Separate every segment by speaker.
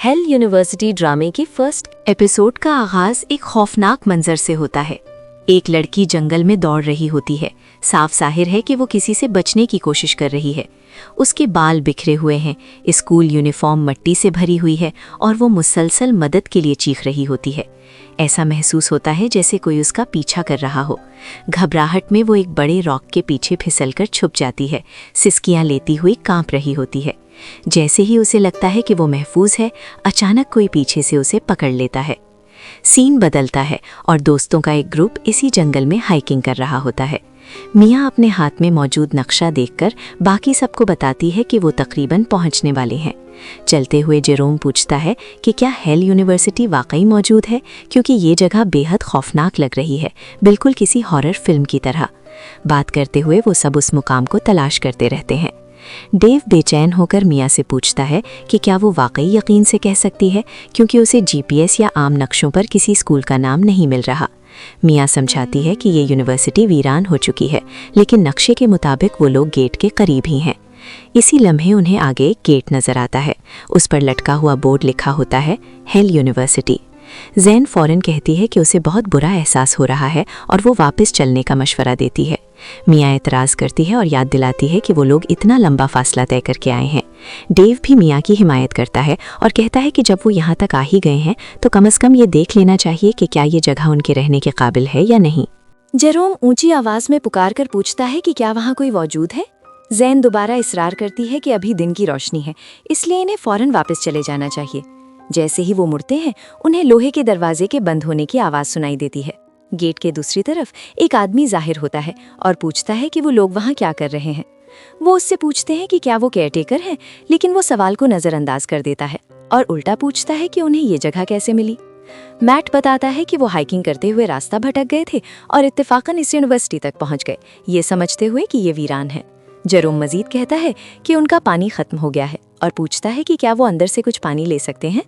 Speaker 1: Hello university ड्रामे के first episode का आगाज एक खौफनाक मंजर से होता है। एक लड़की जंगल में दौड़ रही होती है। साफ जाहिर है कि वो किसी से बचने की कोशिश कर रही है। उसके बाल बिखरे हुए हैं, स्कूल यूनिफॉर्म मिट्टी से भरी हुई है और वो मुसलसल मदद के लिए चीख रही होती है। ऐसा महसूस होता है जैसे कोई उसका पीछा कर रहा हो। घबराहट में वो एक बड़े रॉक के पीछे फिसलकर छुप जाती है, सिसकियां लेती हुई कांप रही होती है। जैसे ही उसे लगता है कि वो महफूज है, अचानक कोई पीछे से उसे पकड़ लेता है। सीन बदलता है और दोस्तों का एक ग्रुप इसी जंगल में हाइकिंग कर रहा होता है। मियाँ अपने हाथ में मौजूद नक्शा देखकर बाकी सबको बताती है कि वो तकरीबन पहुंचने वाले हैं। चलते हुए जेरोम पूछता है कि क्या हेल यूनिवर्सिटी वाकई मौजूद है, क्योंकि ये जगह बेहद खौफनाक लग रही है, बिल्कुल किसी हॉरर फिल्म की तरह। बात करते हुए वो सब उस मुकाम को तलाश करते रहते हैं। डेव बेचैन होकर मियाँ से पूछता है कि क्या वो वाकई यकीन से कह सकती है, क्योंकि उसे जीपीएस या आम नक्शों पर किसी स्कूल का नाम नहीं मिल रहा। मियाँ समझाती है कि ये यूनिवर्सिटी वीरान हो चुकी है, लेकिन नक्शे के मुताबिक वो लोग गेट के करीब ही हैं। इसी लम्हे उन्हें आगे एक गेट नजर आता है। उस पर लटका हुआ बोर्ड लिखा होता है हेल यूनिवर्सिटी। जैन फौरन कहती है कि उसे बहुत बुरा एहसास हो रहा है और वो वापस चलने का मशवरा देती है। मियाँ एतराज़ करती है और याद दिलाती है कि वो लोग इतना लंबा फासला तय करके आए हैं। डेव भी मियाँ की हिमायत करता है और कहता है कि जब वो यहाँ तक आ ही गए हैं तो कम से कम ये देख लेना चाहिए कि क्या ये जगह उनके रहने के काबिल है या नहीं।
Speaker 2: जेरोम ऊंची आवाज में पुकार कर पूछता है कि क्या वहाँ कोई मौजूद है। जैन दोबारा इसरार करती है कि अभी दिन की रोशनी है, इसलिए इन्हें फौरन वापस चले जाना चाहिए। जैसे ही वो मुड़ते हैं, उन्हें लोहे के दरवाजे के बंद होने की आवाज़ सुनाई देती है। गेट के दूसरी तरफ एक आदमी जाहिर होता है और पूछता है कि वो लोग वहाँ क्या कर रहे हैं। वो उससे पूछते हैं कि क्या वो केयरटेकर हैं, लेकिन वो सवाल को नज़रअंदाज कर देता है और उल्टा पूछता है कि उन्हें ये जगह कैसे मिली। मैट बताता है कि वो हाइकिंग करते हुए रास्ता भटक गए थे और इत्तेफाकन इस यूनिवर्सिटी तक पहुँच गए, ये समझते हुए कि ये वीरान है। जेरोम मजीद कहता है कि उनका पानी खत्म हो गया है और पूछता है कि क्या वो अंदर से कुछ पानी ले सकते हैं।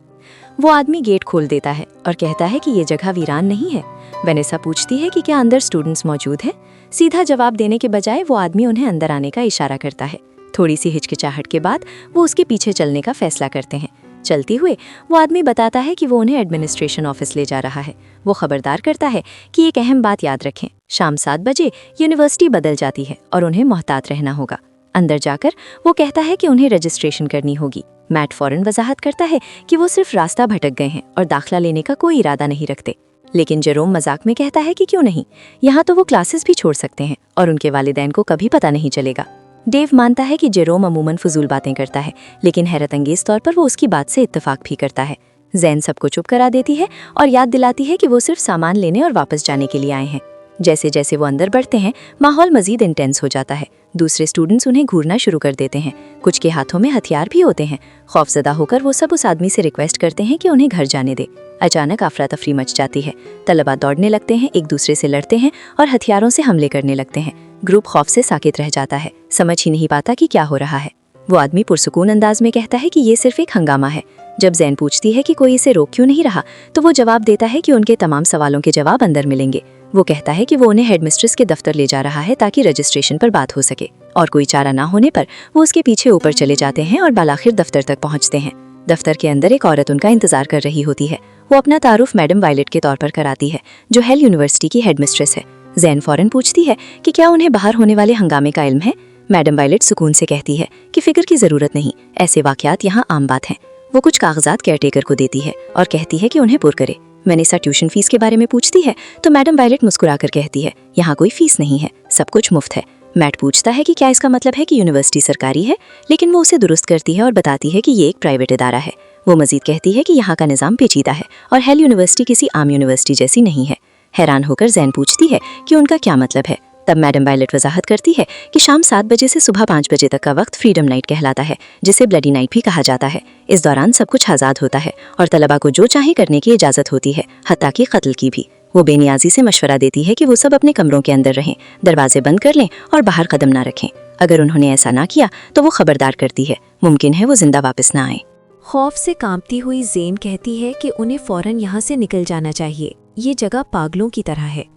Speaker 2: वो आदमी गेट खोल देता है और कहता है कि ये जगह वीरान नहीं है। वेनेसा पूछती है कि क्या अंदर स्टूडेंट्स मौजूद हैं। सीधा जवाब देने के बजाय वो आदमी उन्हें अंदर आने का इशारा करता है। थोड़ी सी हिचकिचाहट के बाद वो उसके पीछे चलने का फैसला करते हैं। चलते हुए वो आदमी बताता है कि वो उन्हें एडमिनिस्ट्रेशन ऑफिस ले जा रहा है। वो खबरदार करता है कि एक अहम बात याद रखें, शाम 7 बजे यूनिवर्सिटी बदल जाती है और उन्हें मोहतात रहना होगा। अंदर जाकर वो कहता है कि उन्हें रजिस्ट्रेशन करनी होगी। मैट फौरन वजाहत करता है कि वो सिर्फ रास्ता भटक गए हैं और दाखिला लेने का कोई इरादा नहीं रखते, लेकिन जेरोम मजाक में कहता है कि क्यों नहीं, यहाँ तो वो क्लासेस भी छोड़ सकते हैं और उनके वालिदैन को कभी पता नहीं चलेगा। डेव मानता है कि जेरोम अमूमन फजूल बातें करता है, लेकिन हैरत अंगेज तौर पर वो उसकी बात से इत्तेफाक भी करता है। जैन सबको चुप करा देती है और याद दिलाती है कि वो सिर्फ सामान लेने और वापस जाने के लिए आए हैं। जैसे जैसे वो अंदर बढ़ते हैं, माहौल मजीद इंटेंस हो जाता है। दूसरे स्टूडेंट्स उन्हें घूरना शुरू कर देते हैं। कुछ के हाथों में हथियार भी होते हैं। खौफजदा होकर वो सब उस आदमी से रिक्वेस्ट करते हैं कि उन्हें घर जाने दे। अचानक अफरा तफरी मच जाती है। तलबा दौड़ने लगते हैं, एक दूसरे से लड़ते हैं और हथियारों से हमले करने लगते हैं। ग्रुप खौफ से साकित रह जाता है, समझ ही नहीं पाता कि क्या हो रहा है। वो आदमी पुरसुकून अंदाज में कहता है कि ये सिर्फ एक हंगामा है। जब जैन पूछती है कि कोई इसे रोक क्यों नहीं रहा, तो वो जवाब देता है कि उनके तमाम सवालों के जवाब अंदर मिलेंगे। वो कहता है कि वो उन्हें हेडमिस्ट्रेस के दफ्तर ले जा रहा है ताकि रजिस्ट्रेशन पर बात हो सके, और कोई चारा ना होने पर वो उसके पीछे ऊपर चले जाते हैं और बालाखिर दफ्तर तक पहुंचते हैं। दफ्तर के अंदर एक औरत उनका इंतजार कर रही होती है। वो अपना तारुफ मैडम वायलेट के तौर पर कराती है, जो हेल यूनिवर्सिटी की हेडमिस्ट्रेस है। जैन फौरन पूछती है कि क्या उन्हें बाहर होने वाले हंगामे का इल्म है। मैडम वायलेट सुकून से कहती है कि फिक्र की जरूरत नहीं, ऐसे वाकयात यहाँ आम बात हैं। वो कुछ कागजात केयरटेकर को देती है और कहती है कि उन्हें पुर करे। वेनेसा ट्यूशन फीस के बारे में पूछती है तो मैडम वायलेट मुस्कुराकर कहती है, यहाँ कोई फीस नहीं है, सब कुछ मुफ्त है। मैट पूछता है कि क्या इसका मतलब है कि यूनिवर्सिटी सरकारी है, लेकिन वो उसे दुरुस्त करती है और बताती है कि ये एक प्राइवेट इदारा है। वो मजीद कहती है कि यहाँ का निज़ाम पेचीदा है और हेल यूनिवर्सिटी किसी आम यूनिवर्सिटी जैसी नहीं है। हैरान होकर जैन पूछती है कि उनका क्या मतलब है। तब मैडम वायलेट वजाहत करती है कि शाम 7 बजे से सुबह 5 बजे तक का वक्त फ्रीडम नाइट कहलाता है, जिसे ब्लडी नाइट भी कहा जाता है। इस दौरान सब कुछ आज़ाद होता है और तलबा को जो चाहे करने की इजाज़त होती है, हत्ता कि कत्ल की भी। वो बेनियाजी से मशवरा देती है कि वो सब अपने कमरों के अंदर रहें, दरवाजे बंद कर लें और बाहर कदम ना रखें। अगर उन्होंने ऐसा ना किया तो वो खबरदार करती है, मुमकिन है वो जिंदा वापस ना आए।
Speaker 1: खौफ से कांपती हुई ज़ेन कहती है कि उन्हें फौरन यहाँ से निकल जाना चाहिए, ये जगह पागलों की तरह है।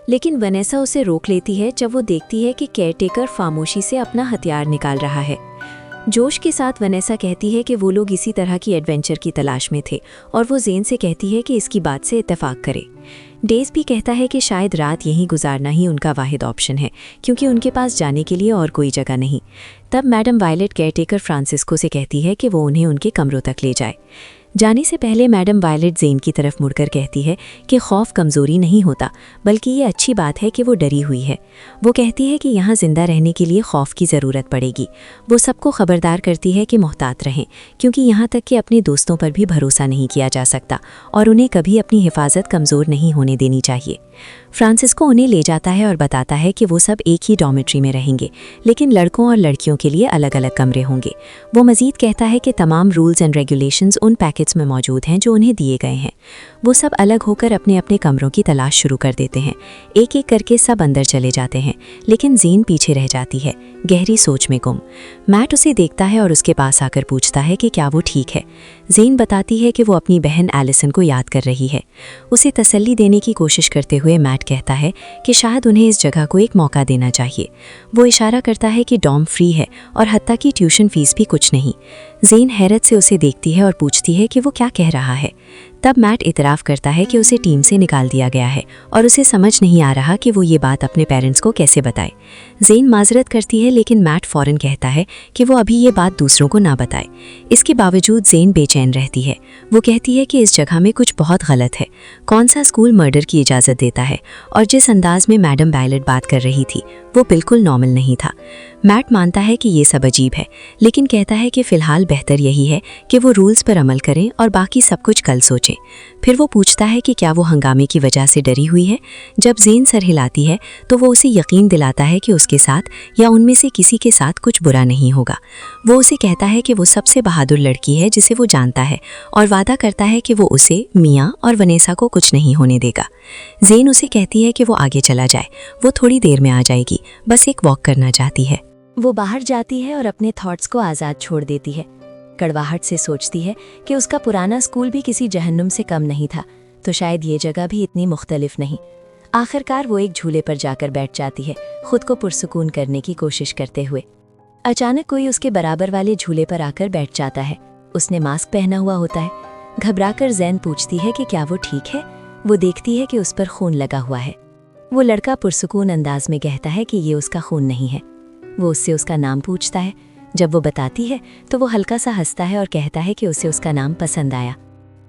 Speaker 1: लेकिन वेनेसा उसे रोक लेती है जब वो देखती है कि केयरटेकर खामोशी से अपना हथियार निकाल रहा है। जोश के साथ वनेसा कहती है कि वो लोग इसी तरह की एडवेंचर की तलाश में थे और वो जेन से कहती है कि इसकी बात से इत्तेफाक करे। डेज भी कहता है कि शायद रात यहीं गुजारना ही उनका वाहिद ऑप्शन है क्योंकि उनके पास जाने के लिए और कोई जगह नहीं। तब मैडम वायलेट केयरटेकर फ्रांसिस्को से कहती है कि वो उन्हें उनके कमरों तक ले जाए। जाने से पहले मैडम वायलेट जेन की तरफ मुड़कर कहती है कि खौफ कमज़ोरी नहीं होता बल्कि ये अच्छी बात है कि वो डरी हुई है। वो कहती है कि यहाँ ज़िंदा रहने के लिए खौफ की ज़रूरत पड़ेगी। वो सबको खबरदार करती है कि मोहतात रहें क्योंकि यहाँ तक कि अपने दोस्तों पर भी भरोसा नहीं किया जा सकता और उन्हें कभी अपनी हिफाजत कमज़ोर नहीं होने देनी चाहिए। फ्रांसिस्को उन्हें ले जाता है और बताता है कि वो सब एक ही डॉर्मेट्री में रहेंगे लेकिन लड़कों और लड़कियों के लिए अलग अलग कमरे होंगे। वो मज़ीद कहता है कि तमाम रूल्स एंड रेगुलेशंस उन पैकेट्स में मौजूद हैं जो उन्हें दिए गए हैं। वो सब अलग होकर अपने अपने कमरों की तलाश शुरू कर देते हैं। एक एक करके सब अंदर चले जाते हैं लेकिन जेन पीछे रह जाती है, गहरी सोच में गुम। मैट उसे देखता है और उसके पास आकर पूछता है कि क्या वो ठीक है। जेन बताती है कि वो अपनी बहन एलिसन को याद कर रही है। उसे तसल्ली देने की कोशिश करते हुए मैट कहता है कि शायद उन्हें इस जगह को एक मौका देना चाहिए। वो इशारा करता है कि डॉर्म फ्री है और हत्ता की ट्यूशन फीस भी कुछ नहीं। जेन हैरत से उसे देखती है और पूछती है कि वो क्या कह रहा है। तब मैट इतराफ़ करता है कि उसे टीम से निकाल दिया गया है और उसे समझ नहीं आ रहा कि वो ये बात अपने पेरेंट्स को कैसे बताए। जेन माजरत करती है लेकिन मैट फ़ौरन कहता है कि वो अभी ये बात दूसरों को ना बताए। इसके बावजूद जेन बेचैन रहती है। वो कहती है कि इस जगह में कुछ बहुत गलत है। कौन सा स्कूल मर्डर की इजाज़त देता है और जिस अंदाज में मैडम वायलेट बात कर रही थी वो बिल्कुल नॉर्मल नहीं था। मैट मानता है कि ये सब अजीब है लेकिन कहता है कि फ़िलहाल बेहतर यही है कि वो रूल्स पर अमल करें और बाकी सब कुछ कल सोचें। फिर वो पूछता है कि क्या वो हंगामे की वजह से डरी हुई है। जब जेन सर हिलाती है तो वो उसे यकीन दिलाता है कि उसके साथ या उनमें से किसी के साथ कुछ बुरा नहीं होगा। वो उसे कहता है कि वो सबसे बहादुर लड़की है जिसे वो जानता है और वादा करता है कि वो उसे, मिया और वनेसा को कुछ नहीं होने देगा। जेन उसे कहती है कि वो आगे चला जाए, वो थोड़ी देर में आ जाएगी, बस एक वॉक करना चाहती है। वो बाहर जाती है और अपने थॉट्स को आज़ाद छोड़ देती है। कड़वाहट से सोचती है कि उसका पुराना स्कूल भी किसी जहन्नुम से कम नहीं था, तो शायद ये जगह भी इतनी मुख्तलिफ नहीं। आखिरकार वो एक झूले पर जाकर बैठ जाती है, खुद को पुरसुकून करने की कोशिश करते हुए। अचानक कोई उसके बराबर वाले झूले पर आकर बैठ जाता है। उसने मास्क पहना हुआ होता है। घबराकर जेन पूछती है कि क्या वो ठीक है। वो देखती है कि उस पर खून लगा हुआ है। वो लड़का पुरसुकून अंदाज में कहता है कि ये उसका खून नहीं है। वो उससे उसका नाम पूछता है। जब वो बताती है तो वो हल्का सा हंसता है और कहता है कि उसे उसका नाम पसंद आया।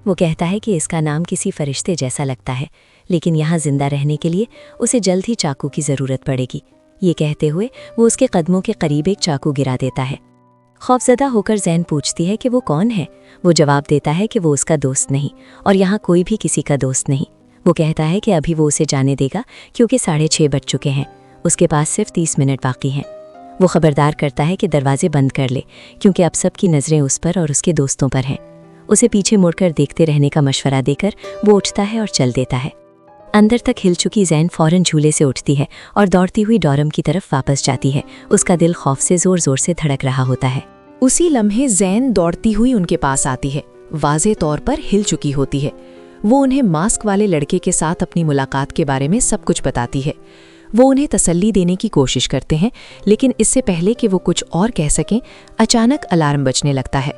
Speaker 1: वो कहता है कि इसका नाम किसी फरिश्ते जैसा लगता है, लेकिन यहाँ जिंदा रहने के लिए उसे जल्द ही चाकू की ज़रूरत पड़ेगी। ये कहते हुए वो उसके कदमों के करीब एक चाकू गिरा देता है। खौफजदा होकर जैन पूछती है कि वो कौन है। वो जवाब देता है कि वो उसका दोस्त नहीं और यहाँ कोई भी किसी का दोस्त नहीं। वो कहता है कि अभी वो उसे जाने देगा क्योंकि 6:30 बज चुके हैं। उसके पास सिर्फ 30 मिनट बाकी हैं। वो खबरदार करता है कि दरवाजे बंद कर ले क्योंकि अब सबकी नज़रें उस पर और उसके दोस्तों पर हैं। उसे पीछे मुड़कर देखते रहने का मशवरा देकर वो उठता है और चल देता है। अंदर तक हिल चुकी जैन फौरन झूले से उठती है और दौड़ती हुई डॉरम की तरफ वापस जाती है। उसका दिल खौफ से जोर जोर से धड़क रहा होता है।
Speaker 2: उसी लम्हे जैन दौड़ती हुई उनके पास आती है। वाज़े तौर पर हिल चुकी होती है। वो उन्हें मास्क वाले लड़के के साथ अपनी मुलाकात के बारे में सब कुछ बताती है। वो उन्हें तसल्ली देने की कोशिश करते हैं, लेकिन इससे पहले कि वो कुछ और कह सकें, अचानक अलार्म बजने लगता है।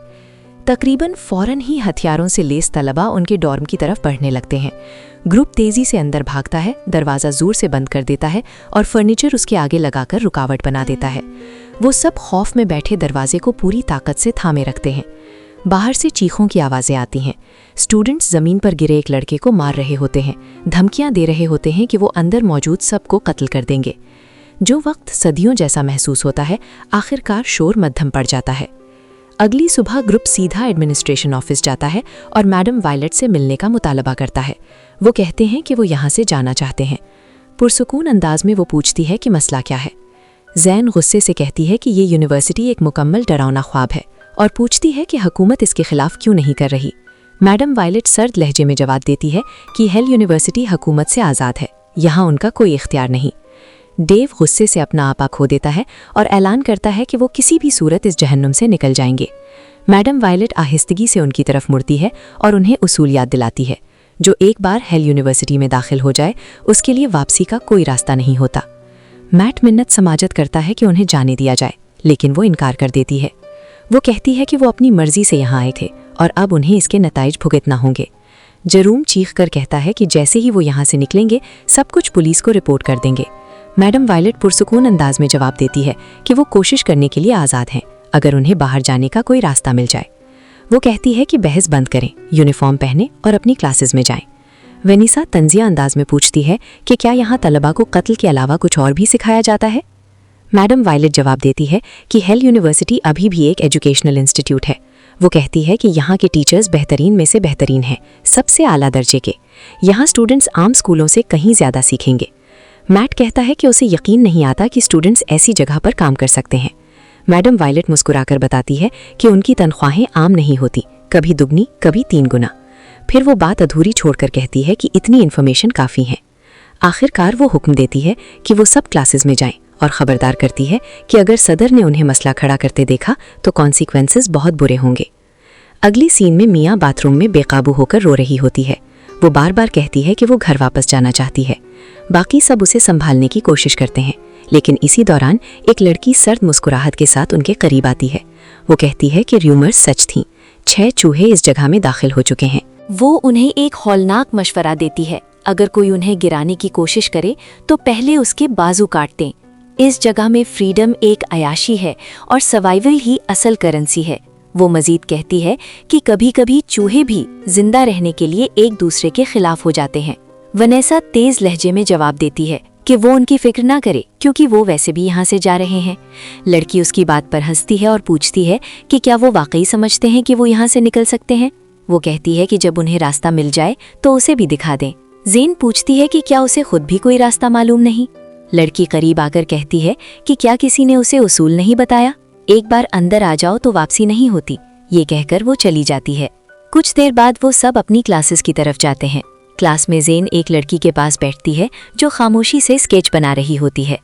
Speaker 2: तकरीबन फौरन ही हथियारों से लेस तलबा उनके डॉर्म की तरफ बढ़ने लगते हैं। ग्रुप तेजी से अंदर भागता है, दरवाज़ा जोर से बंद कर देता है और फर्नीचर उसके आगे लगाकर रुकावट बना देता है। वो सब खौफ में बैठे दरवाजे को पूरी ताकत से थामे रखते हैं। बाहर से चीखों की आवाज़ें आती हैं। स्टूडेंट्स ज़मीन पर गिरे एक लड़के को मार रहे होते हैं, धमकियां दे रहे होते हैं कि वो अंदर मौजूद सबको कत्ल कर देंगे। जो वक्त सदियों जैसा महसूस होता है, आखिरकार शोर मध्यम पड़ जाता है। अगली सुबह ग्रुप सीधा एडमिनिस्ट्रेशन ऑफिस जाता है और मैडम वायलेट से मिलने का मुतालबा करता है। वो कहते हैं कि वो यहाँ से जाना चाहते हैं। पुरसुकून अंदाज में वो पूछती है कि मसला क्या है। जैन गुस्से से कहती है कि ये यूनिवर्सिटी एक मुकम्मल डरावना ख्वाब है और पूछती है कि हुकूमत इसके खिलाफ क्यों नहीं कर रही। मैडम वायलेट सर्द लहजे में जवाब देती है कि हेल यूनिवर्सिटी हुकूमत से आज़ाद है, यहाँ उनका कोई इख्तियार नहीं। डेव गुस्से से अपना आपा खो देता है और ऐलान करता है कि वो किसी भी सूरत इस जहन्नुम से निकल जाएंगे। मैडम वायलेट आहिस्तगी से उनकी तरफ मुड़ती है और उन्हें उसूल याद दिलाती है। जो एक बार हेल यूनिवर्सिटी में दाखिल हो जाए, उसके लिए वापसी का कोई रास्ता नहीं होता। मैट मिन्नत समाजत करता है कि उन्हें जाने दिया जाए, लेकिन वो इनकार कर देती है।
Speaker 1: वो कहती है कि वो अपनी मर्जी से यहाँ आए थे और अब उन्हें इसके नताइज भुगतना होंगे। जेरोम चीख कर कहता है कि जैसे ही वो यहाँ से निकलेंगे सब कुछ पुलिस को रिपोर्ट कर देंगे। मैडम वायलेट पुरसुकून अंदाज में जवाब देती है कि वो कोशिश करने के लिए आज़ाद हैं अगर उन्हें बाहर जाने का कोई रास्ता मिल जाए। वो कहती है कि बहस बंद करें, यूनिफॉर्म पहने और अपनी क्लासेस में जाएं। वेनिसा तंजिया अंदाज में पूछती है कि क्या यहाँ तलबा को कत्ल के अलावा कुछ और भी सिखाया जाता है। मैडम वायलेट जवाब देती है कि हेल यूनिवर्सिटी अभी भी एक एजुकेशनल इंस्टीट्यूट है। वो कहती है कि यहाँ के टीचर्स बेहतरीन में से बेहतरीन हैं, सबसे आला दर्जे के। यहाँ स्टूडेंट्स आम स्कूलों से कहीं ज़्यादा सीखेंगे। मैट कहता है कि उसे यकीन नहीं आता कि स्टूडेंट्स ऐसी जगह पर काम कर सकते हैं। मैडम वायलेट मुस्कुराकर बताती है कि उनकी तनख्वाहें आम नहीं होती, कभी दुगनी कभी 3 गुना। फिर वो बात अधूरी छोड़कर कहती है कि इतनी इन्फॉर्मेशन काफ़ी है। आखिरकार वो हुक्म देती है कि वो सब क्लासेस में जाएं और ख़बरदार करती है कि अगर सदर ने उन्हें मसला खड़ा करते देखा तो कॉन्सिक्वेंसेस बहुत बुरे होंगे। अगली सीन में मियाँ बाथरूम में बेकाबू होकर रो रही होती है। वो बार बार कहती है कि वो घर वापस जाना चाहती है। बाकी सब उसे संभालने की कोशिश करते हैं, लेकिन इसी दौरान एक लड़की सर्द मुस्कुराहट के साथ उनके करीब आती है। वो कहती है कि र्यूमर्स सच थीं, 6 चूहे इस जगह में दाखिल हो चुके हैं।
Speaker 2: वो उन्हें एक हौलनाक मशवरा देती है, अगर कोई उन्हें गिराने की कोशिश करे तो पहले उसके बाजू काट दें। इस जगह में फ्रीडम एक अयाशी है और सर्वाइवल ही असल करेंसी है। वो मजीद कहती है कि कभी कभी चूहे भी जिंदा रहने के लिए एक दूसरे के खिलाफ हो जाते हैं। वनेसा तेज लहजे में जवाब देती है कि वो उनकी फिक्र ना करे क्योंकि वो वैसे भी यहाँ से जा रहे हैं। लड़की उसकी बात पर हंसती है और पूछती है कि क्या वो वाकई समझते हैं कि वो यहाँ से निकल सकते हैं। वो कहती है कि जब उन्हें रास्ता मिल जाए तो उसे भी दिखा दें। जेन पूछती है कि क्या उसे खुद भी कोई रास्ता मालूम नहीं। लड़की करीब आकर कहती है कि क्या किसी ने उसे उसूल नहीं बताया, एक बार अंदर आ जाओ तो वापसी नहीं होती। ये कहकर वो चली जाती है। कुछ देर बाद वो सब अपनी क्लासेस की तरफ जाते हैं। क्लास में जेन एक लड़की के पास बैठती है जो खामोशी से स्केच बना रही होती है।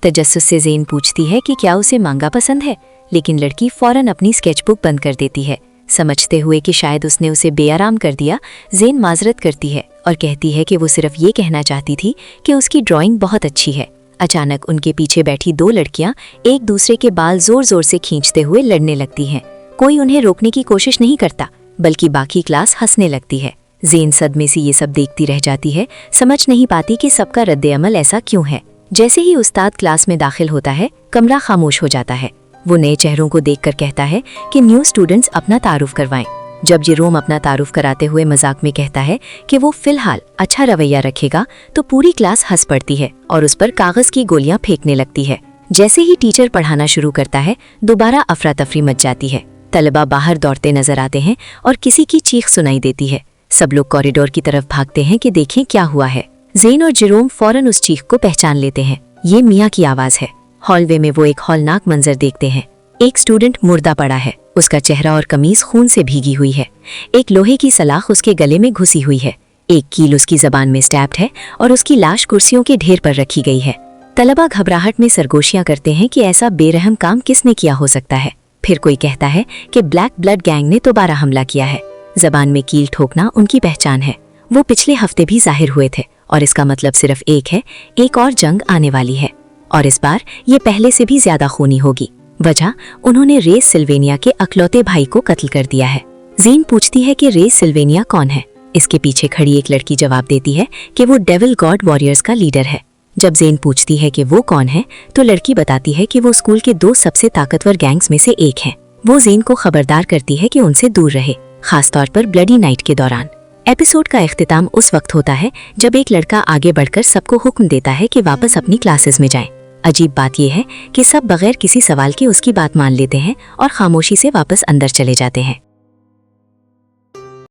Speaker 2: तजस्सुस से जेन पूछती है कि क्या उसे मांगा पसंद है, लेकिन लड़की फौरन अपनी स्केचबुक बंद कर देती है। समझते हुए कि शायद उसने उसे बेआराम कर दिया, जेन माजरत करती है और कहती है कि वो सिर्फ ये कहना चाहती थी कि उसकी ड्राइंग बहुत अच्छी है। अचानक उनके पीछे बैठी 2 लड़कियां एक दूसरे के बाल जोर जोर से खींचते हुए लड़ने लगती हैं। कोई उन्हें रोकने की कोशिश नहीं करता, बल्कि बाकी क्लास हंसने लगती है। जेन सदमे से ये सब देखती रह जाती है, समझ नहीं पाती कि सबका रद्द-ए-अमल ऐसा क्यों है। जैसे ही उस्ताद क्लास में दाखिल होता है, कमरा खामोश हो जाता है। वो नए चेहरों को देखकर कहता है कि न्यू स्टूडेंट्स अपना तारुफ करवाएं। जब जेरोम अपना तारुफ कराते हुए मजाक में कहता है कि वो फिलहाल अच्छा रवैया रखेगा, तो पूरी क्लास हंस पड़ती है और उस पर कागज की गोलियां फेंकने लगती है। जैसे ही टीचर पढ़ाना शुरू करता है, दोबारा अफरा तफरी मच जाती है। तलबा बाहर दौड़ते नजर आते हैं और किसी की चीख सुनाई देती है। सब लोग कॉरिडोर की तरफ भागते हैं कि देखें क्या हुआ है। जेन और जेरोम फौरन उस चीख को पहचान लेते हैं। ये मियाँ की आवाज है। हॉलवे में वो एक हौलनाक मंजर देखते हैं। एक स्टूडेंट मुर्दा पड़ा है, उसका चेहरा और कमीज खून से भीगी हुई है। एक लोहे की सलाख उसके गले में घुसी हुई है। एक कील उसकी जबान में स्टैप्ड है और उसकी लाश कुर्सियों के ढेर पर रखी गई है। तलबा घबराहट में सरगोशियां करते हैं कि ऐसा बेरहम काम किसने किया हो सकता है। फिर कोई कहता है कि ब्लैक ब्लड गैंग ने दोबारा हमला किया है। जबान में कील ठोकना उनकी पहचान है। वो पिछले हफ्ते भी जाहिर हुए थे और इसका मतलब सिर्फ एक है, एक और जंग आने वाली है और इस बार ये पहले से भी ज्यादा खूनी होगी। वजह, उन्होंने रेस सिल्वेनिया के अकलौते भाई को कत्ल कर दिया है। जेन पूछती है कि रेस सिल्वेनिया कौन है। इसके पीछे खड़ी एक लड़की जवाब देती है कि वो डेविल गॉड वॉरियर्स का लीडर है। जब जेन पूछती है कि वो कौन है, तो लड़की बताती है कि वो स्कूल के 2 सबसे ताकतवर गैंग्स में से एक है। वो जेन को खबरदार करती है कि उनसे दूर रहे, खासतौर पर ब्लडी नाइट के दौरान। एपिसोड का इख्तिताम उस वक्त होता है जब एक लड़का आगे बढ़कर सबको हुक्म देता है कि वापस अपनी क्लासेस में जाएं। अजीब बात यह है कि सब बगैर किसी सवाल के उसकी बात मान लेते हैं और खामोशी से वापस अंदर चले जाते हैं।